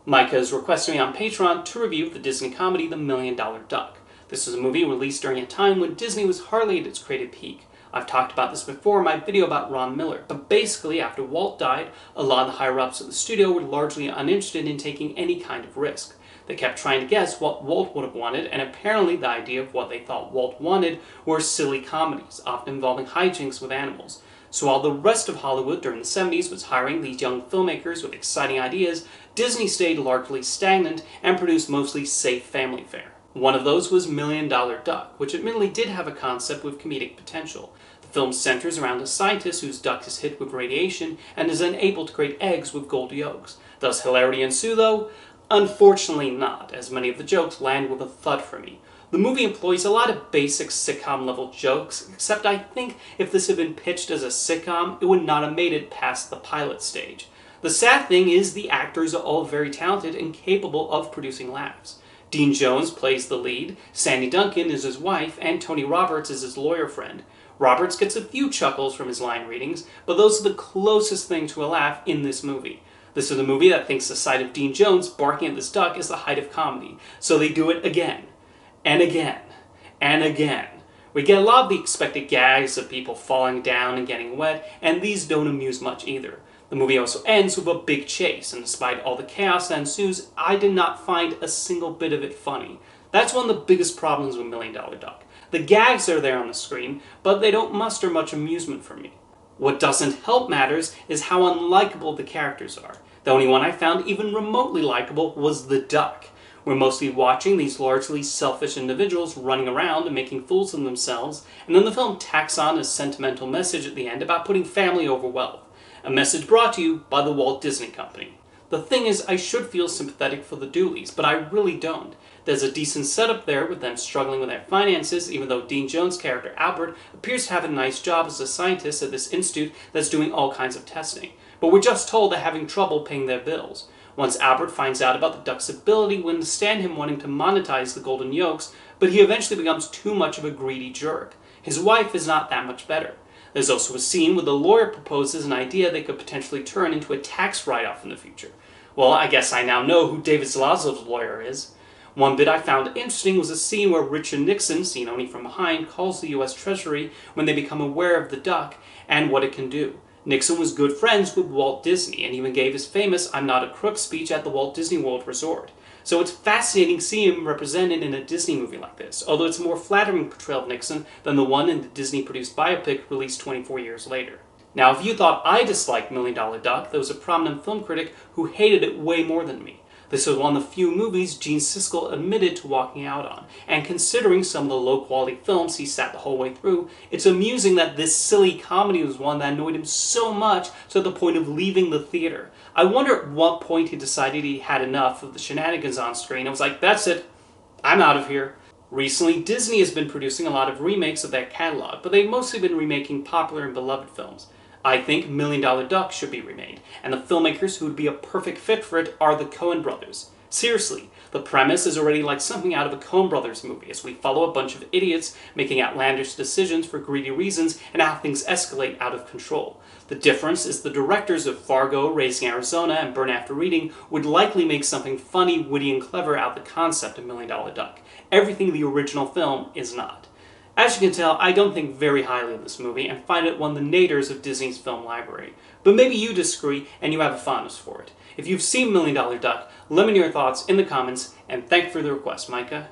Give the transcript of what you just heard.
Micah has requested me on Patreon to review the Disney comedy The $1 Million Duck. This was a movie released during a time when Disney was hardly at its creative peak. I've talked about this before in my video about Ron Miller, but basically after Walt died, a lot of the higher-ups at the studio were largely uninterested in taking any kind of risk. They kept trying to guess what Walt would have wanted, and apparently the idea of what they thought Walt wanted were silly comedies, often involving hijinks with animals. So while the rest of Hollywood during the 70s was hiring these young filmmakers with exciting ideas, Disney stayed largely stagnant and produced mostly safe family fare. One of those was $1 Million Duck, which admittedly did have a concept with comedic potential. The film centers around a scientist whose duck is hit with radiation and is unable to create eggs with gold yolks. Does hilarity ensue though? Unfortunately not, as many of the jokes land with a thud for me. The movie employs a lot of basic sitcom-level jokes, except I think if this had been pitched as a sitcom, it would not have made it past the pilot stage. The sad thing is the actors are all very talented and capable of producing laughs. Dean Jones plays the lead, Sandy Duncan is his wife, and Tony Roberts is his lawyer friend. Roberts gets a few chuckles from his line readings, but those are the closest thing to a laugh in this movie. This is a movie that thinks the sight of Dean Jones barking at this duck is the height of comedy, so they do it again. And again, and again. We get a lot of the expected gags of people falling down and getting wet, and these don't amuse much either. The movie also ends with a big chase, and despite all the chaos that ensues, I did not find a single bit of it funny. That's one of the biggest problems with $1 Million Duck. The gags are there on the screen, but they don't muster much amusement for me. What doesn't help matters is how unlikable the characters are. The only one I found even remotely likable was the duck. We're mostly watching these largely selfish individuals running around and making fools of themselves, and then the film tacks on a sentimental message at the end about putting family over wealth. A message brought to you by the Walt Disney Company. The thing is, I should feel sympathetic for the Dooleys, but I really don't. There's a decent setup there with them struggling with their finances, even though Dean Jones' character Albert appears to have a nice job as a scientist at this institute that's doing all kinds of testing. But we're just told they're having trouble paying their bills. Once Albert finds out about the duck's ability, we understand him wanting to monetize the golden yolks, but he eventually becomes too much of a greedy jerk. His wife is not that much better. There's also a scene where the lawyer proposes an idea they could potentially turn into a tax write-off in the future. Well, I guess I now know who David Zalazzo's lawyer is. One bit I found interesting was a scene where Richard Nixon, seen only from behind, calls the US Treasury when they become aware of the duck and what it can do. Nixon was good friends with Walt Disney and even gave his famous "I'm not a crook" speech at the Walt Disney World Resort. So it's fascinating seeing him represented in a Disney movie like this, although it's a more flattering portrayal of Nixon than the one in the Disney-produced biopic released 24 years later. Now, if you thought I disliked $1 Million Duck, there was a prominent film critic who hated it way more than me. This was one of the few movies Gene Siskel admitted to walking out on, and considering some of the low-quality films he sat the whole way through, it's amusing that this silly comedy was one that annoyed him so much to the point of leaving the theater. I wonder at what point he decided he had enough of the shenanigans on screen and was like, that's it, I'm out of here. Recently, Disney has been producing a lot of remakes of their catalog, but they've mostly been remaking popular and beloved films. I think $1 Million Duck should be remade, and the filmmakers who would be a perfect fit for it are the Coen brothers. Seriously, the premise is already like something out of a Coen brothers movie, as we follow a bunch of idiots making outlandish decisions for greedy reasons and how things escalate out of control. The difference is the directors of Fargo, Raising Arizona, and Burn After Reading would likely make something funny, witty, and clever out of the concept of $1 Million Duck. Everything the original film is not. As you can tell, I don't think very highly of this movie and find it one of the naders of Disney's film library. But maybe you disagree and you have a fondness for it. If you've seen $1 Million Duck, let me know your thoughts in the comments, and thank you for the request, Micah.